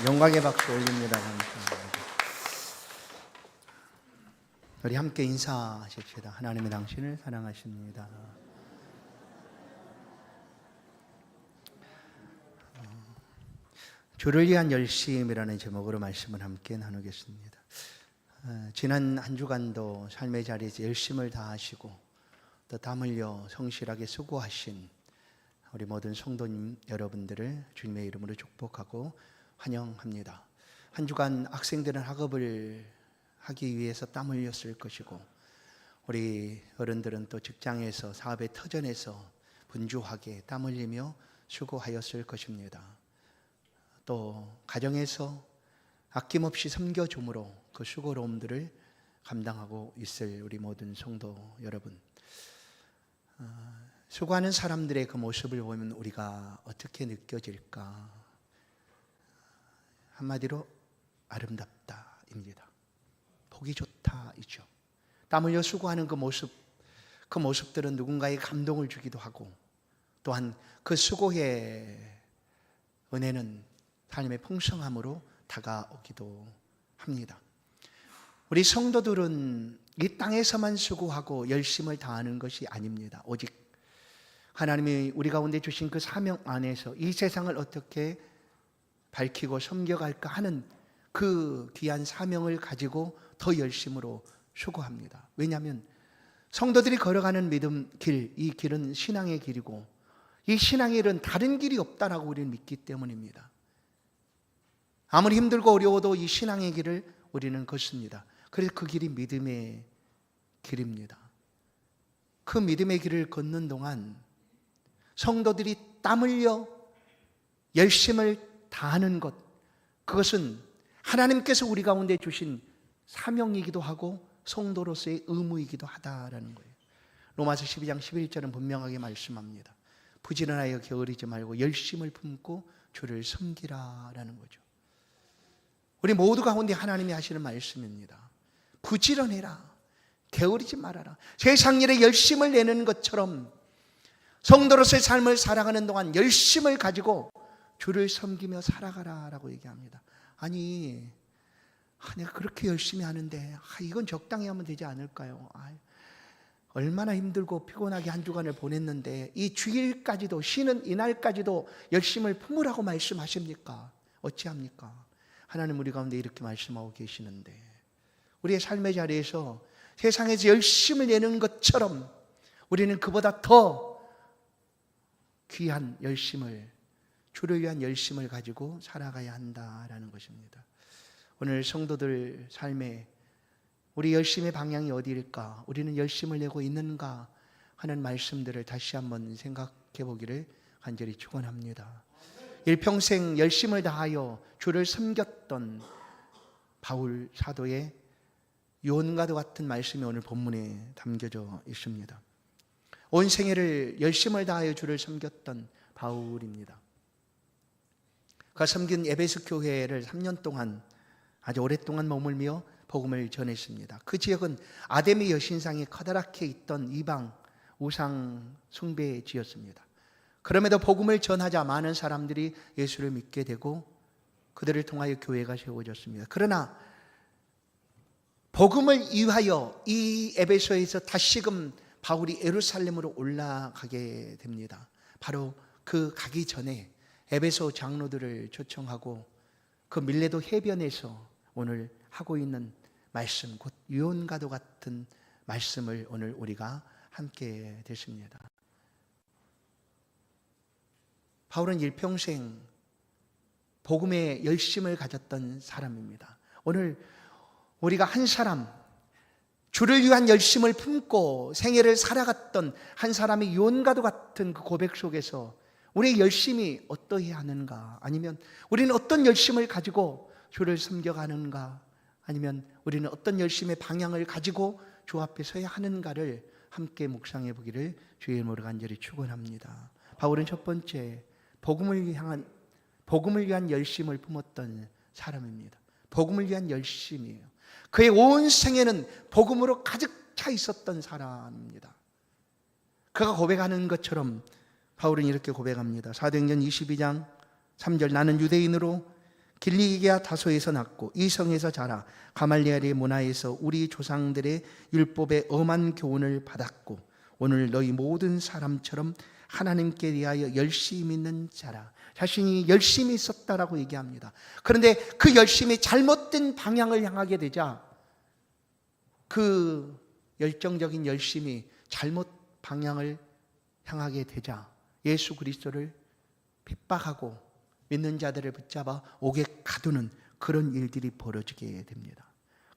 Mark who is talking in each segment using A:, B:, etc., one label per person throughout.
A: 영광의 박수 올립니다. 감사합니다. 우리 함께 인사하십시다. 하나님이 당신을 사랑하십니다. 주를 위한 열심이라는 제목으로 말씀을 함께 나누겠습니다. 지난 한 주간도 삶의 자리에서 열심을 다하시고 또 땀 흘려 성실하게 수고하신 우리 모든 성도님 여러분들을 주님의 이름으로 축복하고 환영합니다. 한 주간 학생들은 학업을 하기 위해서 땀 흘렸을 것이고 우리 어른들은 또 직장에서 사업의 터전에서 분주하게 땀 흘리며 수고하였을 것입니다. 또 가정에서 아낌없이 섬겨줌으로 그 수고로움들을 감당하고 있을 우리 모든 성도 여러분, 수고하는 사람들의 그 모습을 보면 우리가 어떻게 느껴질까? 한마디로 아름답다입니다. 보기 좋다이죠. 땀 흘려 수고하는 그 모습들은 누군가의 감동을 주기도 하고 또한 그 수고의 은혜는 하나님의 풍성함으로 다가오기도 합니다. 우리 성도들은 이 땅에서만 수고하고 열심을 다하는 것이 아닙니다. 오직 하나님이 우리 가운데 주신 그 사명 안에서 이 세상을 어떻게 밝히고 섬겨갈까 하는 그 귀한 사명을 가지고 더 열심으로 수고합니다. 왜냐하면 성도들이 걸어가는 믿음 길, 이 길은 신앙의 길이고 이 신앙의 길은 다른 길이 없다라고 우리는 믿기 때문입니다. 아무리 힘들고 어려워도 이 신앙의 길을 우리는 걷습니다. 그래서 그 길이 믿음의 길입니다. 그 믿음의 길을 걷는 동안 성도들이 땀 흘려 열심을 다하는 것, 그것은 하나님께서 우리 가운데 주신 사명이기도 하고 성도로서의 의무이기도 하다라는 거예요. 로마서 12장 11절은 분명하게 말씀합니다. 부지런하여 게으르지 말고 열심을 품고 주를 섬기라라는 거죠. 우리 모두 가운데 하나님이 하시는 말씀입니다. 부지런해라, 게으르지 말아라. 세상 일에 열심을 내는 것처럼 성도로서의 삶을 살아가는 동안 열심을 가지고 주를 섬기며 살아가라라고 얘기합니다. 아니 내가 그렇게 열심히 하는데 이건 적당히 하면 되지 않을까요? 얼마나 힘들고 피곤하게 한 주간을 보냈는데 이 주일까지도, 쉬는 이날까지도 열심을 품으라고 말씀하십니까? 어찌합니까? 하나님 우리 가운데 이렇게 말씀하고 계시는데 우리의 삶의 자리에서 세상에서 열심을 내는 것처럼 우리는 그보다 더 귀한 열심을, 주를 위한 열심을 가지고 살아가야 한다라는 것입니다. 오늘 성도들 삶에 우리 열심의 방향이 어디일까? 우리는 열심을 내고 있는가? 하는 말씀들을 다시 한번 생각해 보기를 간절히 축원합니다. 일평생 열심을 다하여 주를 섬겼던 바울 사도의 유언과도 같은 말씀이 오늘 본문에 담겨져 있습니다. 온 생애를 열심을 다하여 주를 섬겼던 바울입니다. 그가 섬긴 에베소 교회를 3년 동안 아주 오랫동안 머물며 복음을 전했습니다. 그 지역은 아데미 여신상이 커다랗게 있던 이방 우상 숭배지였습니다. 그럼에도 복음을 전하자 많은 사람들이 예수를 믿게 되고 그들을 통하여 교회가 세워졌습니다. 그러나 복음을 위하여 이 에베소에서 다시금 바울이 예루살렘으로 올라가게 됩니다. 바로 그 가기 전에 에베소 장로들을 초청하고 그 밀레도 해변에서 오늘 하고 있는 말씀, 곧 유언과도 같은 말씀을 오늘 우리가 함께 듣습니다. 바울은 일평생 복음에 열심을 가졌던 사람입니다. 오늘 우리가 한 사람, 주를 위한 열심을 품고 생애를 살아갔던 한 사람의 유언과도 같은 그 고백 속에서 우리의 열심이 어떠해야 하는가? 아니면 우리는 어떤 열심을 가지고 주를 섬겨가는가? 아니면 우리는 어떤 열심의 방향을 가지고 주 앞에 서야 하는가를 함께 묵상해 보기를 주의 이름으로 간절히 축원합니다. 바울은 첫 번째 복음을 위한 열심을 품었던 사람입니다. 복음을 위한 열심이에요. 그의 온 생애는 복음으로 가득 차 있었던 사람입니다. 그가 고백하는 것처럼 바울은 이렇게 고백합니다. 사도행전 22장 3절 나는 유대인으로 길리기아 다소에서 낳고 이 성에서 자라 가말리엘의 문화에서 우리 조상들의 율법의 엄한 교훈을 받았고 오늘 너희 모든 사람처럼 하나님께 대하여 열심히 믿는 자라. 자신이 열심히 있었다라고 얘기합니다. 그런데 그 열심이 잘못된 방향을 향하게 되자 그 열정적인 열심이 잘못 방향을 향하게 되자 예수 그리스도를 핍박하고 믿는 자들을 붙잡아 옥에 가두는 그런 일들이 벌어지게 됩니다.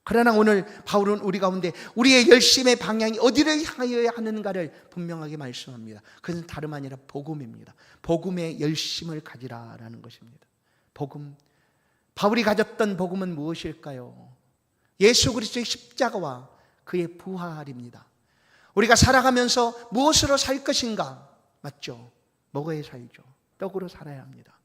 A: 그러나 오늘 바울은 우리 가운데 우리의 열심의 방향이 어디를 향하여야 하는가를 분명하게 말씀합니다. 그것은 다름 아니라 복음입니다. 복음의 열심을 가지라라는 것입니다. 복음. 바울이 가졌던 복음은 무엇일까요? 예수 그리스도의 십자가와 그의 부활입니다. 우리가 살아가면서 무엇으로 살 것인가? 맞죠? 먹어야 살죠. 떡으로 살아야 합니다.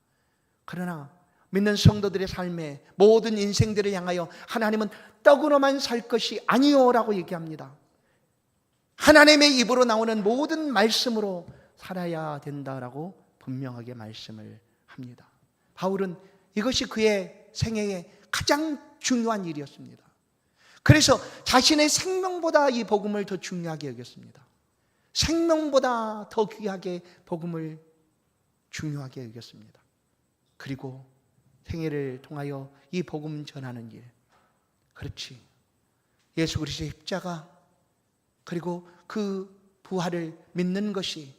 A: 그러나 믿는 성도들의 삶의 모든 인생들을 향하여 하나님은 떡으로만 살 것이 아니요라고 얘기합니다. 하나님의 입으로 나오는 모든 말씀으로 살아야 된다라고 분명하게 말씀을 합니다. 바울은 이것이 그의 생애의 가장 중요한 일이었습니다. 그래서 자신의 생명보다 이 복음을 더 중요하게 여겼습니다. 생명보다 더 귀하게 복음을 중요하게 여겼습니다. 그리고 생애를 통하여 이 복음 전하는 일, 그렇지, 예수 그리스도의 십자가 그리고 그 부활을 믿는 것이,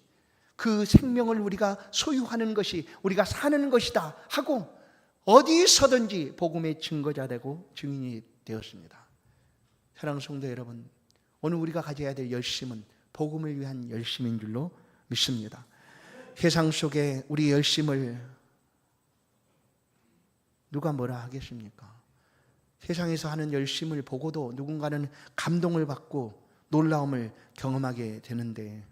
A: 그 생명을 우리가 소유하는 것이 우리가 사는 것이다 하고 어디서든지 복음의 증거자 되고 증인이 되었습니다. 사랑하는 성도 여러분, 오늘 우리가 가져야 될 열심은 복음을 위한 열심인 줄로 믿습니다. 세상 속에 우리 열심을 누가 뭐라 하겠습니까? 세상에서 하는 열심을 보고도 누군가는 감동을 받고 놀라움을 경험하게 되는데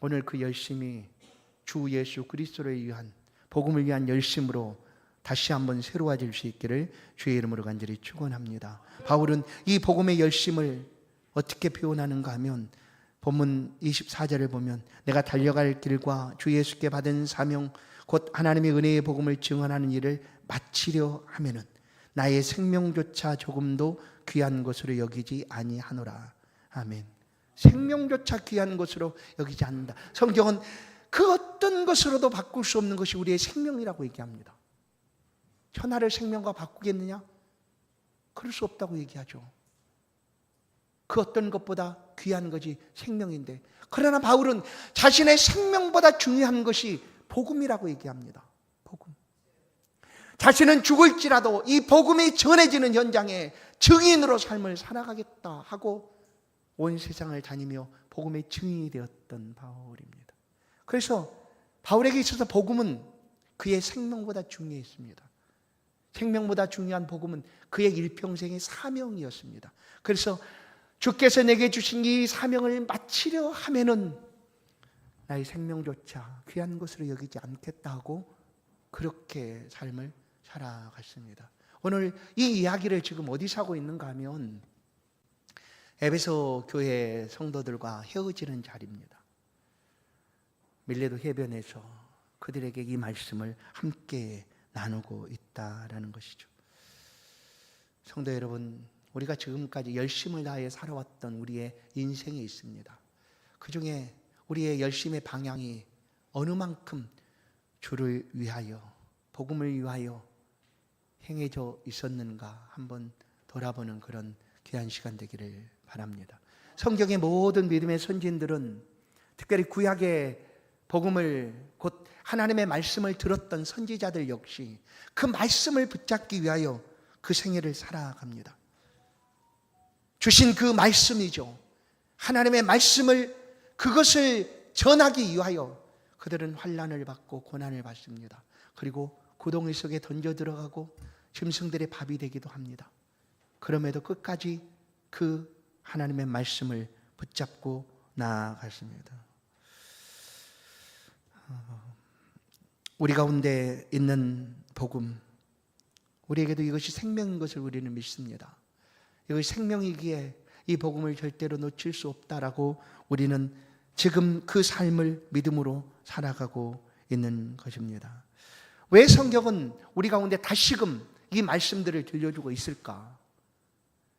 A: 오늘 그 열심이 주 예수 그리스도를 위한 복음을 위한 열심으로 다시 한번 새로워질 수 있기를 주의 이름으로 간절히 축원합니다. 바울은 이 복음의 열심을 어떻게 표현하는가 하면 본문 24절을 보면 내가 달려갈 길과 주 예수께 받은 사명 곧 하나님의 은혜의 복음을 증언하는 일을 마치려 하면은 나의 생명조차 조금도 귀한 것으로 여기지 아니하노라. 아멘. 생명조차 귀한 것으로 여기지 않는다. 성경은 그 어떤 것으로도 바꿀 수 없는 것이 우리의 생명이라고 얘기합니다. 천하를 생명과 바꾸겠느냐? 그럴 수 없다고 얘기하죠. 그 어떤 것보다 귀한 것이 생명인데, 그러나 바울은 자신의 생명보다 중요한 것이 복음이라고 얘기합니다. 복음. 자신은 죽을지라도 이 복음이 전해지는 현장에 증인으로 삶을 살아가겠다 하고 온 세상을 다니며 복음의 증인이 되었던 바울입니다. 그래서 바울에게 있어서 복음은 그의 생명보다 중요했습니다. 생명보다 중요한 복음은 그의 일평생의 사명이었습니다. 그래서 주께서 내게 주신 이 사명을 마치려 하면은 나의 생명조차 귀한 것으로 여기지 않겠다 하고 그렇게 삶을 살아갔습니다. 오늘 이 이야기를 지금 어디서 하고 있는가 하면 에베소 교회 성도들과 헤어지는 자리입니다. 밀레도 해변에서 그들에게 이 말씀을 함께 나누고 있다라는 것이죠. 성도 여러분, 우리가 지금까지 열심을 다해 살아왔던 우리의 인생이 있습니다. 그 중에 우리의 열심의 방향이 어느 만큼 주를 위하여, 복음을 위하여 행해져 있었는가 한번 돌아보는 그런 귀한 시간 되기를 바랍니다. 성경의 모든 믿음의 선진들은, 특별히 구약의 복음을, 곧 하나님의 말씀을 들었던 선지자들 역시 그 말씀을 붙잡기 위하여 그 생애를 살아갑니다. 주신 그 말씀이죠. 하나님의 말씀을, 그것을 전하기 위하여 그들은 환난을 받고 고난을 받습니다. 그리고 구덩이 속에 던져 들어가고 짐승들의 밥이 되기도 합니다. 그럼에도 끝까지 그 하나님의 말씀을 붙잡고 나아갔습니다. 우리 가운데 있는 복음, 우리에게도 이것이 생명인 것을 우리는 믿습니다. 이것이 생명이기에 이 복음을 절대로 놓칠 수 없다라고 우리는 지금 그 삶을 믿음으로 살아가고 있는 것입니다. 왜 성경은 우리 가운데 다시금 이 말씀들을 들려주고 있을까?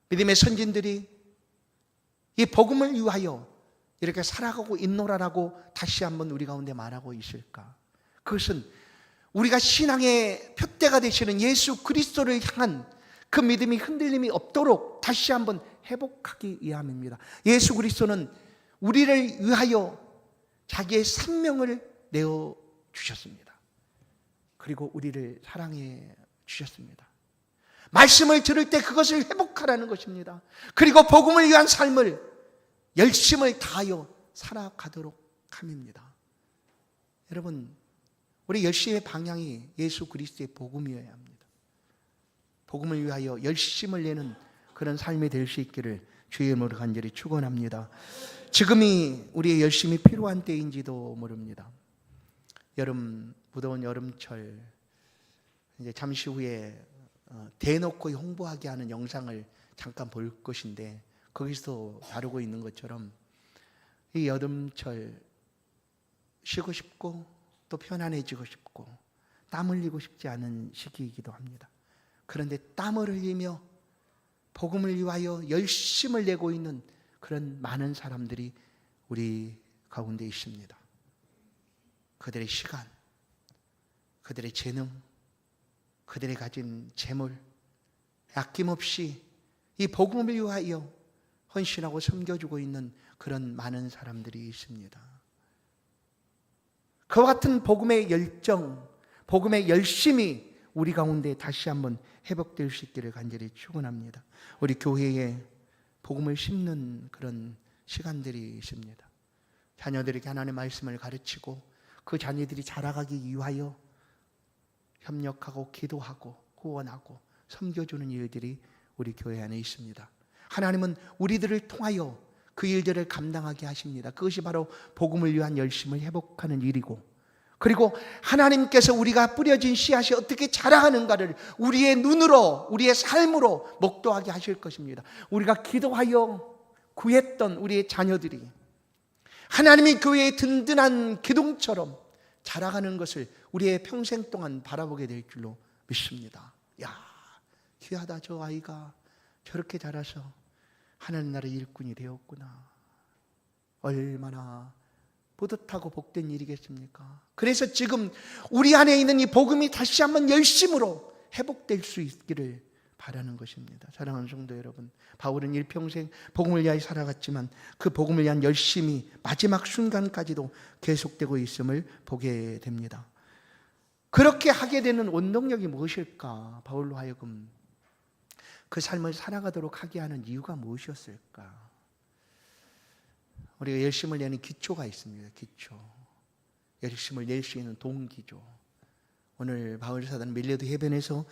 A: 믿음의 선진들이 이 복음을 위하여 이렇게 살아가고 있노라라고 다시 한번 우리 가운데 말하고 있을까? 그것은 우리가 신앙의 표대가 되시는 예수 그리스도를 향한 그 믿음이 흔들림이 없도록 다시 한번 회복하기 위함입니다. 예수 그리스도는 우리를 위하여 자기의 생명을 내어주셨습니다. 그리고 우리를 사랑해 주셨습니다. 말씀을 들을 때 그것을 회복하라는 것입니다. 그리고 복음을 위한 삶을 열심을 다하여 살아가도록 함입니다. 여러분, 우리 열심의 방향이 예수 그리스도의 복음이어야 합니다. 복음을 위하여 열심을 내는 그런 삶이 될 수 있기를 주의 이름으로 간절히 축원합니다. 지금이 우리의 열심이 필요한 때인지도 모릅니다. 무더운 여름철, 이제 잠시 후에 대놓고 홍보하게 하는 영상을 잠깐 볼 것인데, 거기서 다루고 있는 것처럼 이 여름철 쉬고 싶고 또 편안해지고 싶고 땀 흘리고 싶지 않은 시기이기도 합니다. 그런데 땀을 흘리며 복음을 위하여 열심을 내고 있는 그런 많은 사람들이 우리 가운데 있습니다. 그들의 시간, 그들의 재능, 그들이 가진 재물, 아낌없이 이 복음을 위하여 헌신하고 섬겨주고 있는 그런 많은 사람들이 있습니다. 그와 같은 복음의 열정, 복음의 열심이 우리 가운데 다시 한번 회복될 수 있기를 간절히 축원합니다. 우리 교회에 복음을 심는 그런 시간들이 있습니다. 자녀들에게 하나님의 말씀을 가르치고 그 자녀들이 자라가기 위하여 협력하고 기도하고 후원하고 섬겨주는 일들이 우리 교회 안에 있습니다. 하나님은 우리들을 통하여 그 일들을 감당하게 하십니다. 그것이 바로 복음을 위한 열심을 회복하는 일이고, 그리고 하나님께서 우리가 뿌려진 씨앗이 어떻게 자라가는가를 우리의 눈으로, 우리의 삶으로 목도하게 하실 것입니다. 우리가 기도하여 구했던 우리의 자녀들이 하나님이 교회의 든든한 기둥처럼 자라가는 것을 우리의 평생 동안 바라보게 될 줄로 믿습니다. 야, 귀하다. 저 아이가 저렇게 자라서 하나님 나라의 일꾼이 되었구나. 얼마나 뿌듯하고 복된 일이겠습니까? 그래서 지금 우리 안에 있는 이 복음이 다시 한번 열심으로 회복될 수 있기를 바라는 것입니다. 사랑하는 성도 여러분, 바울은 일평생 복음을 위하여 살아갔지만 그 복음을 위한 열심이 마지막 순간까지도 계속되고 있음을 보게 됩니다. 그렇게 하게 되는 원동력이 무엇일까? 바울로 하여금 그 삶을 살아가도록 하게 하는 이유가 무엇이었을까? 우리가 열심을 내는 기초가 있습니다. 기초. 열심을 낼 수 있는 동기죠. 오늘 바울 사도는 밀레도 해변에서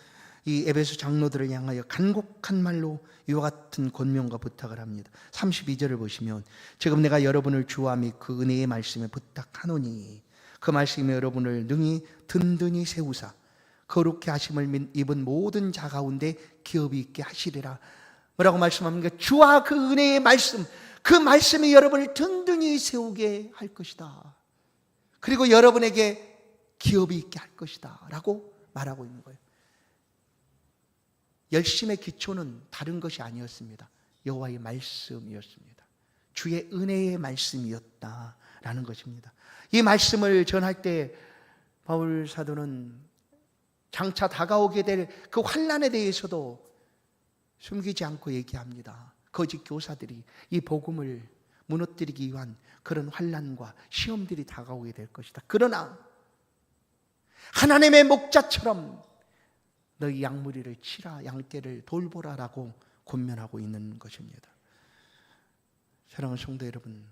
A: 이 에베소 장로들을 향하여 간곡한 말로 이와 같은 권면과 부탁을 합니다. 32절을 보시면, 지금 내가 여러분을 주와 및 그 은혜의 말씀에 부탁하노니 그 말씀이 여러분을 능히 든든히 세우사 거룩히 하심을 입은 모든 자 가운데 기업이 있게 하시리라. 뭐라고 말씀합니까? 주와 그 은혜의 말씀, 그 말씀이 여러분을 든든히 세우게 할 것이다. 그리고 여러분에게 기업이 있게 할 것이다 라고 말하고 있는 거예요. 열심의 기초는 다른 것이 아니었습니다. 여호와의 말씀이었습니다. 주의 은혜의 말씀이었다라는 것입니다. 이 말씀을 전할 때 바울 사도는 장차 다가오게 될 그 환난에 대해서도 숨기지 않고 얘기합니다. 거짓 교사들이 이 복음을 무너뜨리기 위한 그런 환난과 시험들이 다가오게 될 것이다. 그러나 하나님의 목자처럼 너희 양무리를 치라, 양떼를 돌보라라고 권면하고 있는 것입니다. 사랑하는 성도 여러분,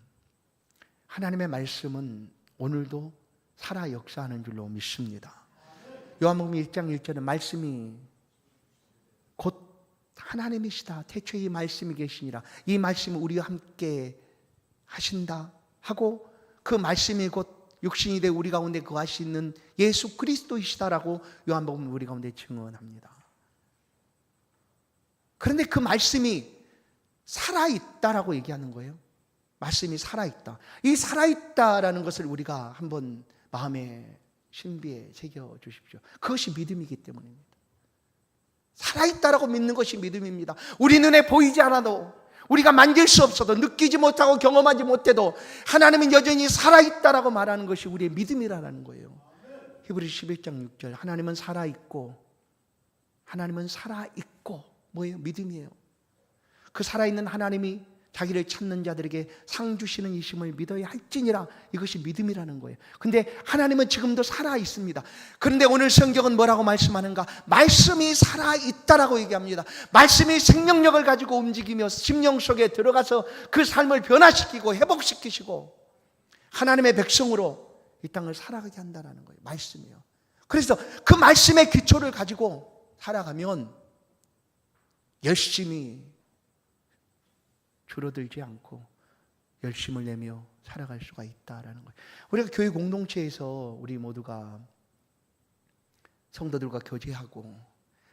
A: 하나님의 말씀은 오늘도 살아 역사하는 줄로 믿습니다. 요한복음 1장 1절에 말씀이 곧 하나님이시다. 태초에 이 말씀이 계시니라. 이 말씀이 우리와 함께 하신다 하고, 그 말씀이 곧 육신이 되 우리 가운데 거하시는 예수 그리스도이시다라고 요한복음 우리 가운데 증언합니다. 그런데 그 말씀이 살아있다라고 얘기하는 거예요. 말씀이 살아있다. 이 살아있다라는 것을 우리가 한번 마음에 신비에 새겨 주십시오. 그것이 믿음이기 때문입니다. 살아있다라고 믿는 것이 믿음입니다. 우리 눈에 보이지 않아도, 우리가 만질 수 없어도, 느끼지 못하고 경험하지 못해도 하나님은 여전히 살아있다라고 말하는 것이 우리의 믿음이라는 거예요. 히브리서 11장 6절, 하나님은 살아있고, 뭐예요? 믿음이에요. 그 살아있는 하나님이 자기를 찾는 자들에게 상 주시는 이심을 믿어야 할지니라. 이것이 믿음이라는 거예요. 근데 하나님은 지금도 살아있습니다. 그런데 오늘 성경은 뭐라고 말씀하는가? 말씀이 살아있다라고 얘기합니다. 말씀이 생명력을 가지고 움직이며 심령 속에 들어가서 그 삶을 변화시키고 회복시키시고 하나님의 백성으로 이 땅을 살아가게 한다는 거예요. 말씀이요. 그래서 그 말씀의 기초를 가지고 살아가면 열심히 줄어들지 않고 열심을 내며 살아갈 수가 있다라는 거예요. 우리가 교회 공동체에서 우리 모두가 성도들과 교제하고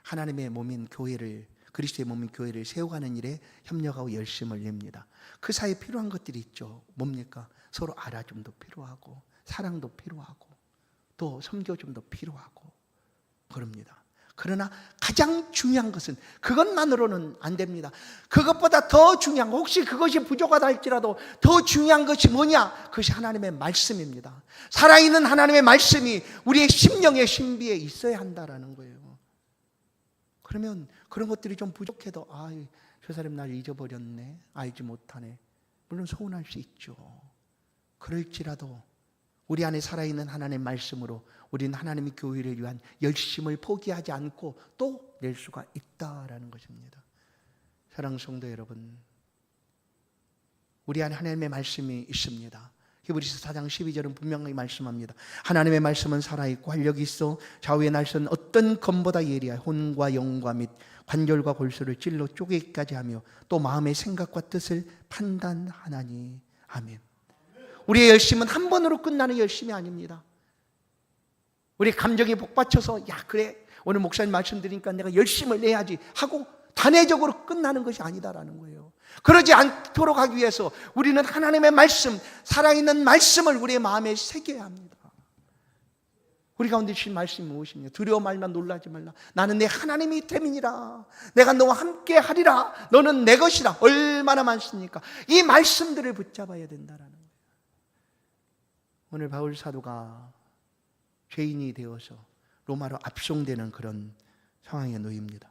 A: 하나님의 몸인 교회를, 그리스도의 몸인 교회를 세워가는 일에 협력하고 열심을 냅니다. 그 사이에 필요한 것들이 있죠. 뭡니까? 서로 알아줌도 필요하고 사랑도 필요하고 또 섬겨줌도 필요하고 그럽니다. 그러나 가장 중요한 것은, 그것만으로는 안 됩니다. 그것보다 더 중요한 거, 혹시 그것이 부족하다 할지라도 더 중요한 것이 뭐냐? 그것이 하나님의 말씀입니다. 살아있는 하나님의 말씀이 우리의 심령의 신비에 있어야 한다라는 거예요. 그러면 그런 것들이 좀 부족해도 저 사람 날 잊어버렸네, 알지 못하네, 물론 서운할 수 있죠. 그럴지라도 우리 안에 살아있는 하나님의 말씀으로 우리는 하나님의 교회를 위한 열심을 포기하지 않고 또 낼 수가 있다라는 것입니다. 사랑하는 성도 여러분, 우리 안에 하나님의 말씀이 있습니다. 히브리서 4장 12절은 분명히 말씀합니다. 하나님의 말씀은 살아있고 활력이 있어 좌우의 날선 어떤 검보다 예리하여 혼과 영과 및 관절과 골수를 찔러 쪼개기까지 하며 또 마음의 생각과 뜻을 판단하나니. 아멘. 우리의 열심은 한 번으로 끝나는 열심이 아닙니다. 우리 감정이 복받쳐서 그래 오늘 목사님 말씀드리니까 내가 열심을 내야지 하고 단회적으로 끝나는 것이 아니다라는 거예요. 그러지 않도록 하기 위해서 우리는 하나님의 말씀, 살아있는 말씀을 우리의 마음에 새겨야 합니다. 우리 가운데 주신 말씀이 무엇입니까? 두려워 말마 놀라지 말라. 나는 내 하나님이 됨이니라. 내가 너와 함께 하리라. 너는 내 것이라. 얼마나 많습니까? 이 말씀들을 붙잡아야 된다라는 거예요. 오늘 바울 사도가 죄인이 되어서 로마로 압송되는 그런 상황에 놓입니다.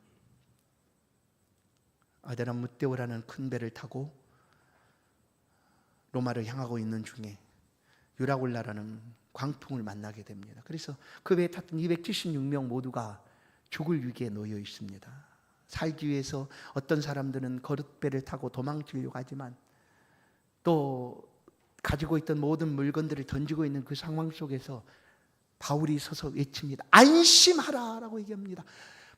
A: 아데라무테오라는 큰 배를 타고 로마를 향하고 있는 중에 유라골라라는 광풍을 만나게 됩니다. 그래서 그 배에 탔던 276명 모두가 죽을 위기에 놓여 있습니다. 살기 위해서 어떤 사람들은 거룻배를 타고 도망치려고 하지만 또 가지고 있던 모든 물건들을 던지고 있는 그 상황 속에서 바울이 서서 외칩니다. 안심하라라고 얘기합니다.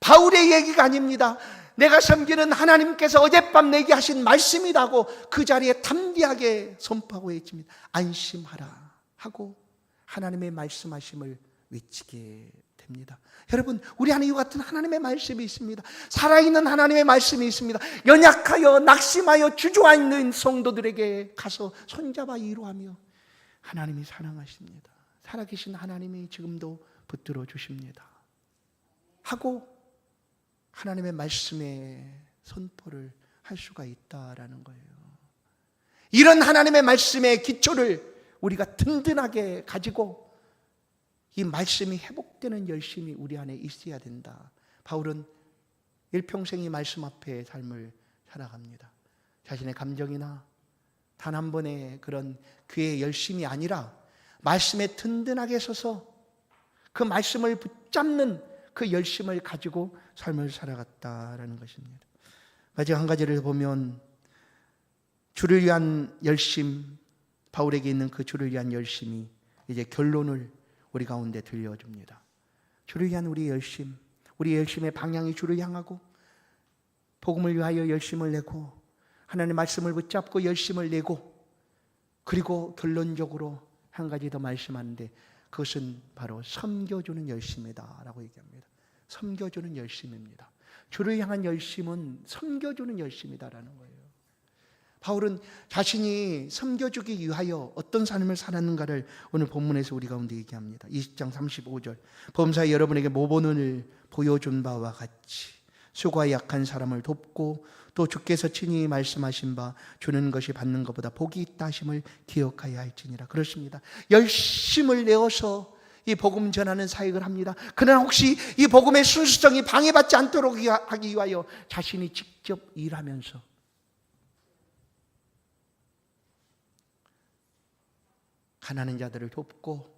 A: 바울의 얘기가 아닙니다. 내가 섬기는 하나님께서 어젯밤 내게 하신 말씀이라고 그 자리에 담대하게 선포하고 외칩니다. 안심하라 하고 하나님의 말씀하심을 외치게 됩니다. 여러분, 우리 안에 이와 같은 하나님의 말씀이 있습니다. 살아있는 하나님의 말씀이 있습니다. 연약하여 낙심하여 주저앉는 성도들에게 가서 손잡아 위로하며 하나님이 사랑하십니다. 살아계신 하나님이 지금도 붙들어 주십니다 하고 하나님의 말씀에 선포를 할 수가 있다라는 거예요. 이런 하나님의 말씀의 기초를 우리가 든든하게 가지고 이 말씀이 회복되는 열심이 우리 안에 있어야 된다. 바울은 일평생 이 말씀 앞에 삶을 살아갑니다. 자신의 감정이나 단 한 번의 그런 그의 열심이 아니라 말씀에 든든하게 서서 그 말씀을 붙잡는 그 열심을 가지고 삶을 살아갔다라는 것입니다. 마지막 한 가지를 보면 주를 위한 열심, 바울에게 있는 그 주를 위한 열심이 이제 결론을 우리 가운데 들려줍니다. 주를 위한 우리의 열심, 우리의 열심의 방향이 주를 향하고 복음을 위하여 열심을 내고 하나님의 말씀을 붙잡고 열심을 내고 그리고 결론적으로 한 가지 더 말씀하는데 그것은 바로 섬겨주는 열심이다 라고 얘기합니다. 섬겨주는 열심입니다. 주를 향한 열심은 섬겨주는 열심이다라는 거예요. 바울은 자신이 섬겨주기 위하여 어떤 삶을 살았는가를 오늘 본문에서 우리 가운데 얘기합니다. 20장 35절. 범사에 여러분에게 모본을 보여준 바와 같이 수고와 약한 사람을 돕고 또 주께서 친히 말씀하신 바 주는 것이 받는 것보다 복이 있다 하심을 기억하여야 할지니라. 그렇습니다. 열심을 내어서 이 복음 전하는 사역을 합니다. 그러나 혹시 이 복음의 순수성이 방해받지 않도록 하기 위하여 자신이 직접 일하면서 가난한 자들을 돕고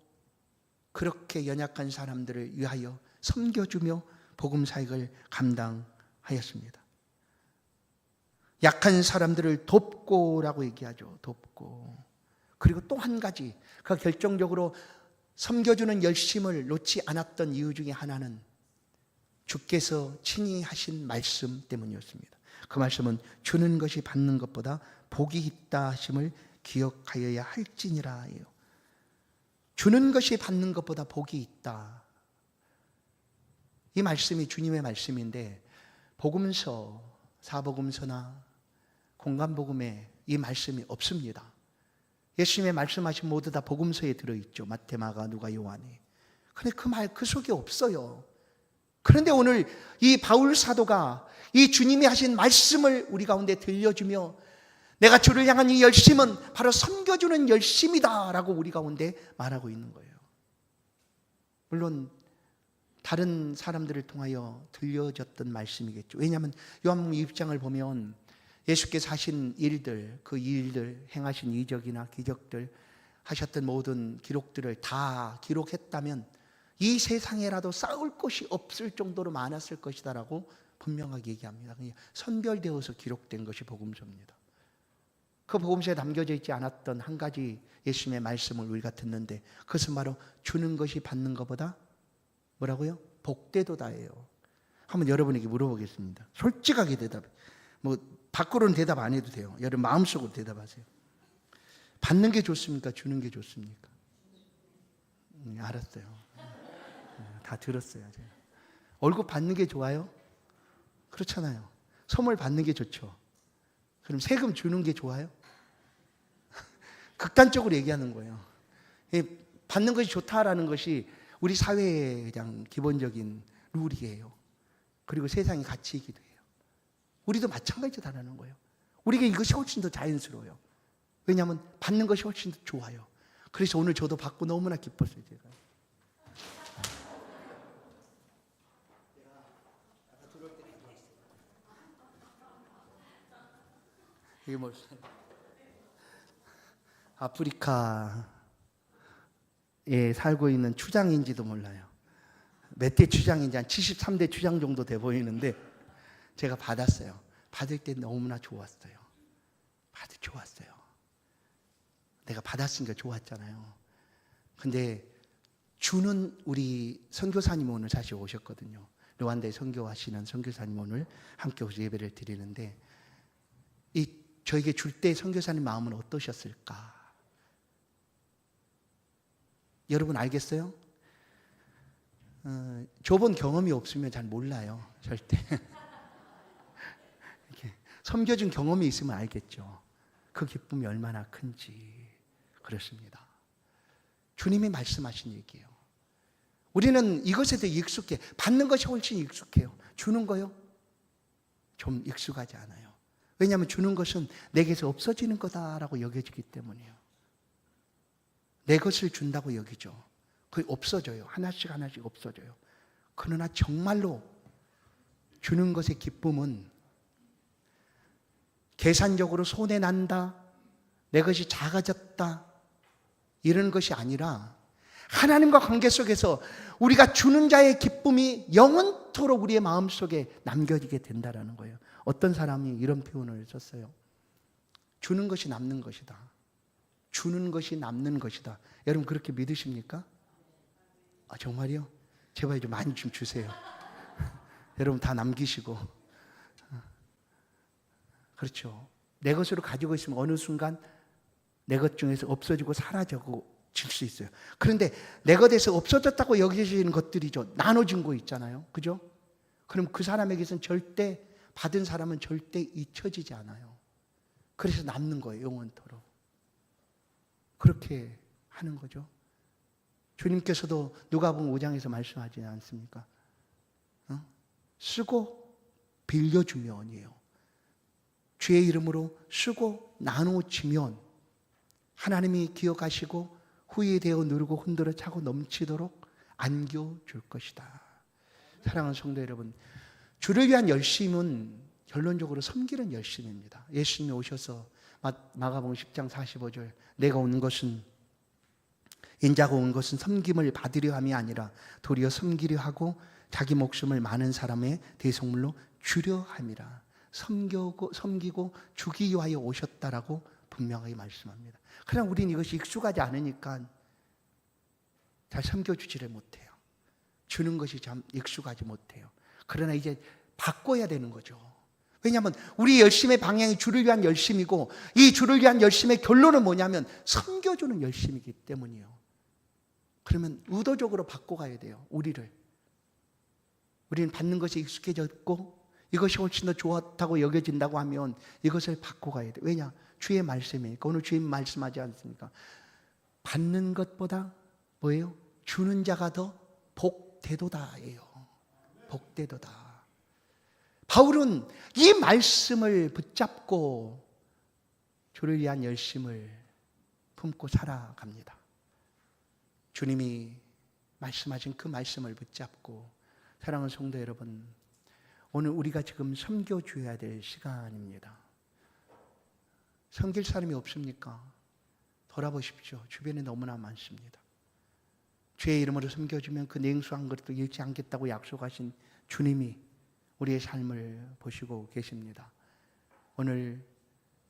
A: 그렇게 연약한 사람들을 위하여 섬겨주며 복음 사역을 감당하였습니다. 약한 사람들을 돕고라고 얘기하죠. 돕고. 그리고 또 한 가지, 그가 결정적으로 섬겨주는 열심을 놓지 않았던 이유 중에 하나는 주께서 친히 하신 말씀 때문이었습니다. 그 말씀은 주는 것이 받는 것보다 복이 있다 하심을 기억하여야 할지니라예요. 주는 것이 받는 것보다 복이 있다. 이 말씀이 주님의 말씀인데 복음서, 사복음서나 공간복음에 이 말씀이 없습니다. 예수님의 말씀하신 모두 다 복음서에 들어있죠. 마태, 마가, 누가, 요한에. 그런데 그 속에 없어요. 그런데 오늘 이 바울 사도가 이 주님이 하신 말씀을 우리 가운데 들려주며 내가 주를 향한 이 열심은 바로 섬겨주는 열심이다 라고 우리 가운데 말하고 있는 거예요. 물론 다른 사람들을 통하여 들려졌던 말씀이겠죠. 왜냐하면 요한복음 2장을 보면 예수께서 하신 일들, 그 일들, 행하신 이적이나 기적들, 하셨던 모든 기록들을 다 기록했다면 이 세상에라도 쌓을 곳이 없을 정도로 많았을 것이다라고 분명하게 얘기합니다. 선별되어서 기록된 것이 복음서입니다. 그 복음서에 남겨져 있지 않았던 한 가지 예수님의 말씀을 우리가 듣는데 그것은 바로 주는 것이 받는 것보다 뭐라고요? 복되도다예요. 한번 여러분에게 물어보겠습니다. 솔직하게 대답해. 밖으로는 대답 안 해도 돼요. 여러분 마음속으로 대답하세요. 받는 게 좋습니까? 주는 게 좋습니까? 알았어요. 다 들었어요. 제가. 월급 받는 게 좋아요? 그렇잖아요. 선물 받는 게 좋죠. 그럼 세금 주는 게 좋아요? 극단적으로 얘기하는 거예요. 받는 것이 좋다라는 것이 우리 사회의 그냥 기본적인 룰이에요. 그리고 세상의 가치이기도 해요. 우리도 마찬가지다라는 거예요. 우리에게 이것이 훨씬 더 자연스러워요. 왜냐하면 받는 것이 훨씬 더 좋아요. 그래서 오늘 저도 받고 너무나 기뻤어요. 제가. 이게 뭐 아프리카에 살고 있는 추장인지도 몰라요. 몇 대 추장인지 한 73대 추장 정도 돼 보이는데 제가 받았어요. 받을 때 너무나 좋았어요. 좋았어요. 내가 받았으니까 좋았잖아요. 근데 주는 우리 선교사님 오늘 사실 오셨거든요. 르완다에 선교하시는 선교사님 오늘 함께 오셔서 예배를 드리는데 저에게 줄 때 선교사님 마음은 어떠셨을까? 여러분 알겠어요? 줘본 경험이 없으면 잘 몰라요. 절대. 이렇게 섬겨준 경험이 있으면 알겠죠. 그 기쁨이 얼마나 큰지. 그렇습니다. 주님이 말씀하신 얘기예요. 우리는 이것에 대해 익숙해. 받는 것이 훨씬 익숙해요. 주는 거요? 좀 익숙하지 않아요. 왜냐하면 주는 것은 내게서 없어지는 거다라고 여겨지기 때문이에요. 내 것을 준다고 여기죠. 그게 없어져요. 하나씩 하나씩 없어져요. 그러나 정말로 주는 것의 기쁨은 계산적으로 손해난다, 내 것이 작아졌다 이런 것이 아니라 하나님과 관계 속에서 우리가 주는 자의 기쁨이 영원토록 우리의 마음속에 남겨지게 된다는 거예요. 어떤 사람이 이런 표현을 썼어요. 주는 것이 남는 것이다. 주는 것이 남는 것이다. 여러분 그렇게 믿으십니까? 정말요? 제발 좀 많이 좀 주세요. 여러분 다 남기시고. 그렇죠. 내 것으로 가지고 있으면 어느 순간 내 것 중에서 없어지고 사라지고 질 수 있어요. 그런데 내 것에서 없어졌다고 여겨지는 것들이죠. 나눠진 거 있잖아요. 그죠? 그럼 그 사람에게서는 절대 받은 사람은 절대 잊혀지지 않아요. 그래서 남는 거예요, 영원토록. 그렇게 하는 거죠. 주님께서도 누가복음 5장에서 말씀하지 않습니까? 쓰고 빌려주면이에요. 주의 이름으로 쓰고 나누어지면 하나님이 기억하시고 후회되어 누르고 흔들어 차고 넘치도록 안겨줄 것이다. 사랑하는 성도 여러분, 주를 위한 열심은 결론적으로 섬기는 열심입니다. 예수님이 오셔서 마가복음 10장 45절 내가 온 것은 인자가 온 것은 섬김을 받으려 함이 아니라 도리어 섬기려 하고 자기 목숨을 많은 사람의 대속물로 주려 함이라. 섬기고 주기 위하여 오셨다라고 분명하게 말씀합니다. 그러나 우리는 이것이 익숙하지 않으니까 잘 섬겨주지를 못해요. 주는 것이 참 익숙하지 못해요. 그러나 이제 바꿔야 되는 거죠. 왜냐하면 우리 열심의 방향이 주를 위한 열심이고 이 주를 위한 열심의 결론은 뭐냐면 섬겨주는 열심이기 때문이에요. 그러면 의도적으로 바꿔가야 돼요. 우리는 받는 것이 익숙해졌고 이것이 훨씬 더 좋다고 여겨진다고 하면 이것을 바꿔가야 돼요. 왜냐? 주의 말씀이니까. 오늘 주님 말씀하지 않습니까? 받는 것보다 뭐예요? 주는 자가 더 복되도다예요. 복되도다. 바울은 이 말씀을 붙잡고 주를 위한 열심을 품고 살아갑니다. 주님이 말씀하신 그 말씀을 붙잡고 사랑하는 성도 여러분, 오늘 우리가 지금 섬겨줘야 될 시간입니다. 섬길 사람이 없습니까? 돌아보십시오. 주변에 너무나 많습니다. 주의 이름으로 섬겨주면 그 냉수한 것도 잃지 않겠다고 약속하신 주님이 우리의 삶을 보시고 계십니다. 오늘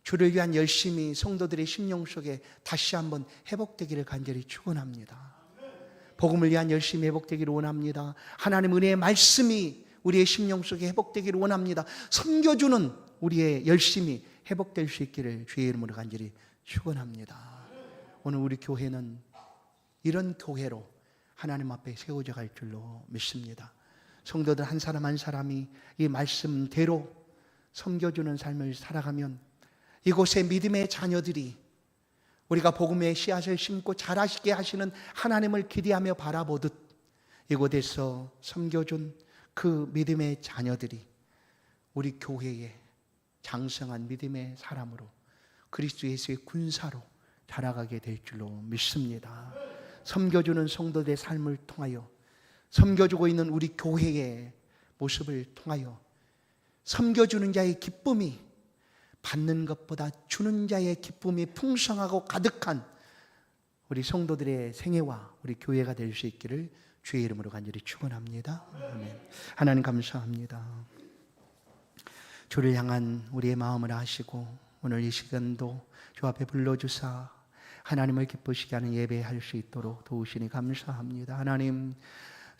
A: 주를 위한 열심이 성도들의 심령 속에 다시 한번 회복되기를 간절히 축원합니다. 복음을 위한 열심이 회복되기를 원합니다. 하나님 은혜의 말씀이 우리의 심령 속에 회복되기를 원합니다. 섬겨주는 우리의 열심이 회복될 수 있기를 주의 이름으로 간절히 축원합니다. 오늘 우리 교회는 이런 교회로 하나님 앞에 세워져 갈 줄로 믿습니다. 성도들 한 사람 한 사람이 이 말씀대로 섬겨주는 삶을 살아가면 이곳의 믿음의 자녀들이 우리가 복음의 씨앗을 심고 자라시게 하시는 하나님을 기대하며 바라보듯 이곳에서 섬겨준 그 믿음의 자녀들이 우리 교회의 장성한 믿음의 사람으로 그리스도 예수의 군사로 자라가게 될 줄로 믿습니다. 섬겨주는 성도들의 삶을 통하여 섬겨주고 있는 우리 교회의 모습을 통하여 섬겨주는 자의 기쁨이 받는 것보다 주는 자의 기쁨이 풍성하고 가득한 우리 성도들의 생애와 우리 교회가 될 수 있기를 주의 이름으로 간절히 축원합니다. 아멘. 하나님 감사합니다. 주를 향한 우리의 마음을 아시고 오늘 이 시간도 주 앞에 불러주사 하나님을 기쁘시게 하는 예배할 수 있도록 도우시니 감사합니다. 하나님,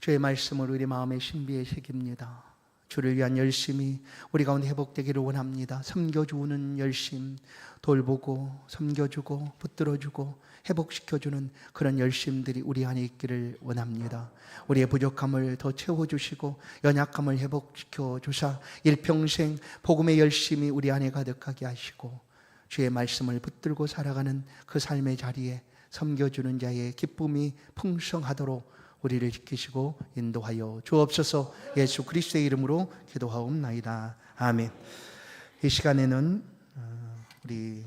A: 주의 말씀을 우리 마음의 신비에 새깁니다. 주를 위한 열심이 우리 가운데 회복되기를 원합니다. 섬겨주는 열심, 돌보고 섬겨주고 붙들어주고 회복시켜주는 그런 열심들이 우리 안에 있기를 원합니다. 우리의 부족함을 더 채워주시고 연약함을 회복시켜 주사 일평생 복음의 열심이 우리 안에 가득하게 하시고 주의 말씀을 붙들고 살아가는 그 삶의 자리에 섬겨주는 자의 기쁨이 풍성하도록 우리를 지키시고 인도하여 주옵소서. 예수 그리스도의 이름으로 기도하옵나이다. 아멘. 이 시간에는 우리